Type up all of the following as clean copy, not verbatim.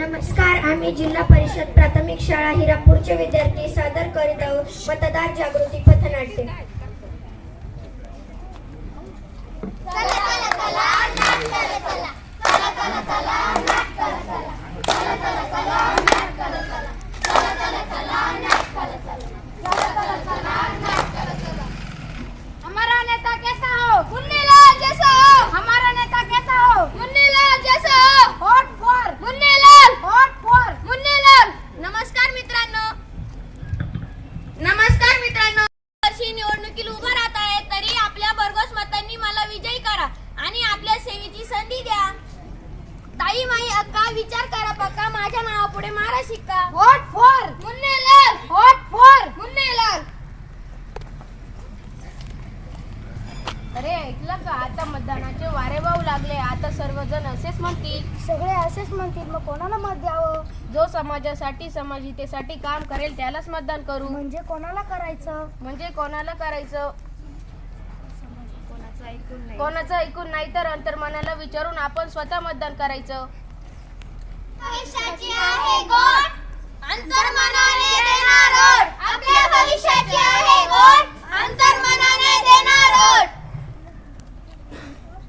नमस्कार, आम्ही जिल्हा परिषद प्राथमिक शाळा हिरापूरचे विद्यार्थी सादर करीत आहोत मतदार जागृती पथनाट्य. हमारा नेता कैसा हो? मुन्नीलाल जैसा हो. हमारा नेता कैसा हो? मुन्नीलाल जैसा हो. Vote for Munnilal. Vote for Munnilal. नमस्कार मित्रांनो. वर्षी निवडणुकीला उभा राहत आहे तरी आपल्या भरघोस मतांनी मला विजयी करा आणि आपल्या सेवेची संधी द्या. ताई माई अक्का विचार करा पक्का माझ्या नावापुढे मारा शिक्का. Vote for Munnilal. Vote for Munnilal. अरे ऐकलं का, आता मतदानाचे वारे वाहू लागले. आता सर्वजण असेच म्हणतील. सगळे असेच म्हणतील, मग कोणाला मत द्यावं? जो समाजासाठी समाजहितेसाठी काम करेल त्यालाच मतदान करू. म्हणजे कोणाला करायचं? कोणाचं ऐकून नाही तर अंतर्मनाला विचारून आपण स्वतः मतदान करायचं. भविष्याची आहे गोड, अंतर्मनाने देणार ओढ. आपल्या भविष्याची आहे गोड, अंतर्मनाने देणार ओढ.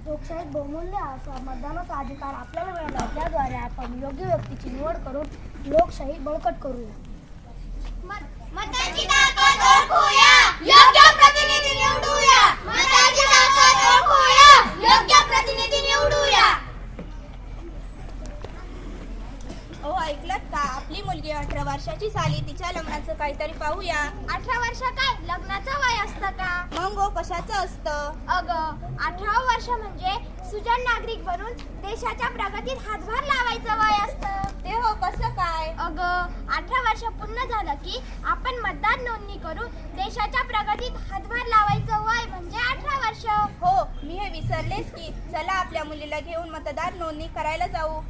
लोकशाहीत बहुमूल्य असा मतदानाचा अधिकार आपल्याला मिळाला, त्याद्वारे आपण योग्य व्यक्तीची निवड करून लोकशाही बळकट करूया. मताची ताकद ओळखूया, योग्य प्रतिनिधी निवडूया. मताची ताकद ओळखूया, योग्य प्रतिनिधी निवडूया. ऐकलत का, आपली मुलगी 18 वर्षाची झाली, तिच्या लग्नाचं काहीतरी पाहूया. 18 वर्ष काय लग्नाचं वय असतं का? मग कशाचं असतं? अगं 18 वर्ष म्हणजे सुजाण नागरिक बनून देशाच्या प्रगतीत हातभार लावायचं वय असतं. ते कसं काय? अगं 18 वर्ष पूर्ण झालं की आपण मतदार नोंदणी करून देशाच्या प्रगतीत हातभार लावायचं वय म्हणजे 18 वर्ष. हो, मी हे विसरलेच की. चला आपल्या मुलीला घेऊन मतदार नोंदणी करायला जाऊ.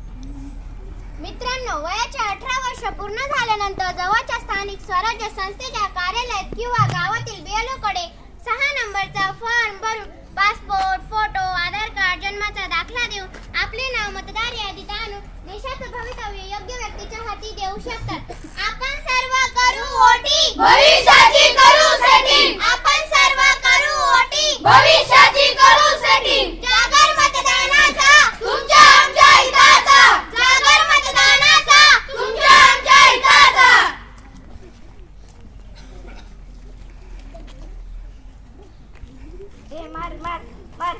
मित्रांनो, वयाचे 18 वर्ष पूर्ण झाल्यानंतर जवळच्या स्थानिक स्वराज्य संस्थेच्या कार्यालयात किंवा गावातील BLO कडे 6 नंबरचा फॉर्म भरून पासपोर्ट, फोटो, आधार कार्ड, जन्माचा दाखला देऊन आपले नाव मतदार यादीत आणून देशाचं भवितव्य योग्य व्यक्तीच्या हाती देऊ शकतात. आपण सर्व करू वोटिंग, भविष्याची करू सेटिंग. आपण सर्व करू वोटिंग, भविष्याची करू सेटिंग. जागर मतदानाचा तुमच्या आमच्या हिताचा. जागर मतदानाचा तुमच्या आमच्या हिताचा. मार मार मार.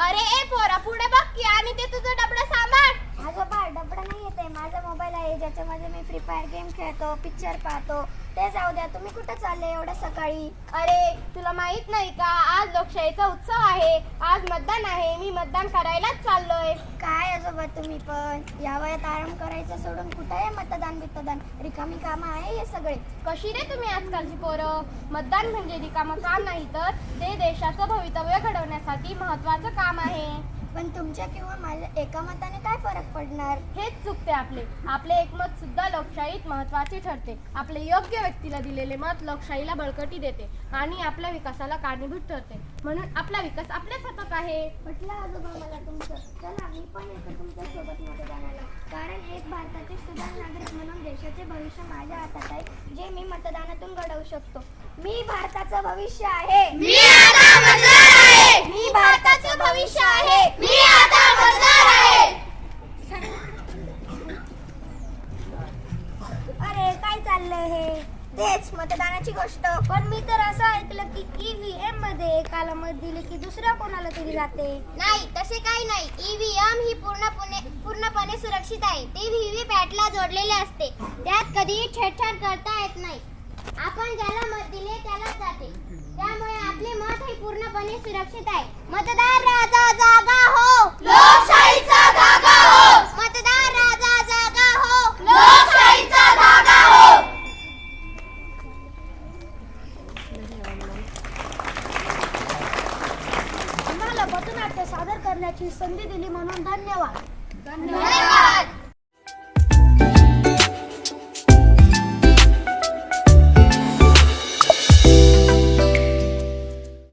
अरे ए पोरा, पुढे बघ की आणि ते तुझं डबडं सांभाळ. आजोबा, डबडा नाही येते, माझा मोबाईल आहे ज्याच्यामध्ये मी फ्री फायर गेम खेळतो, पिक्चर पाहतो. ते जाऊ द्या, तुम्ही कुठे चालले एवढ्या सकाळी? अरे तुला माहित नाही का, आज लोकशाहीचा उत्सव आहे, आज मतदान आहे. मी मतदान करायलाच चाललोय. काय आजोबा तुम्ही पण या वयात आराम करायचं सोडून कुठे आहे मतदान रिकामी कामं आहे हे सगळे. कशी रे तुम्ही आजकालची पोरं. मतदान म्हणजे रिकामं काम नाही तर ते देशाचं भवितव्य घडवण्यासाठी महत्वाचं काम आहे. पण तुमच्या किंवा माझ्या एका मताने काय फरक पडणार? हेच चुकते आपले एकमत सुद्धा लोकशाहीत महत्वाचे ठरते. आपले योग्य व्यक्तीला दिलेले मत लोकशाहीला बळकटी देते आणि आपल्या विकासाला कारणीभूत ठरते. म्हणून आपला विकास आपल्याच हातात आहे. म्हटलं आजोबा मला तुमचं. चला मी पण येतो तुमच्या सोबत मतदानाला, कारण एक भारताचे सुजाण नागरिक म्हणून देशाचे भविष्य माझ्या हातात आहे, जे मी मतदानातून घडवू शकतो. मी भारताचं भविष्य आहे. मी आता मतदार आहे. मी भारताचं भविष्य आहे. मी आता मतदार आहे. अरे काय चाललंय हे? तेच मतदानाची गोष्ट. पण मी तर असं ऐकलं की EVM मध्ये एकाला मत दिले की दुसऱ्या कोणाला तरी जाते. नाही, तसे काही नाही. EVM ही पूर्णपणे सुरक्षित आहे. ते व्हीव्हीपॅटला जोडलेले असते. त्यात कधीही छेडछाड करता येत नाही. आपण ज्याला मत दिले त्यालाच जाते. त्यामुळे आपले मत हे पूर्णपणे सुरक्षित आहे. मतदार राजा जागा हो, लोकशाहीचा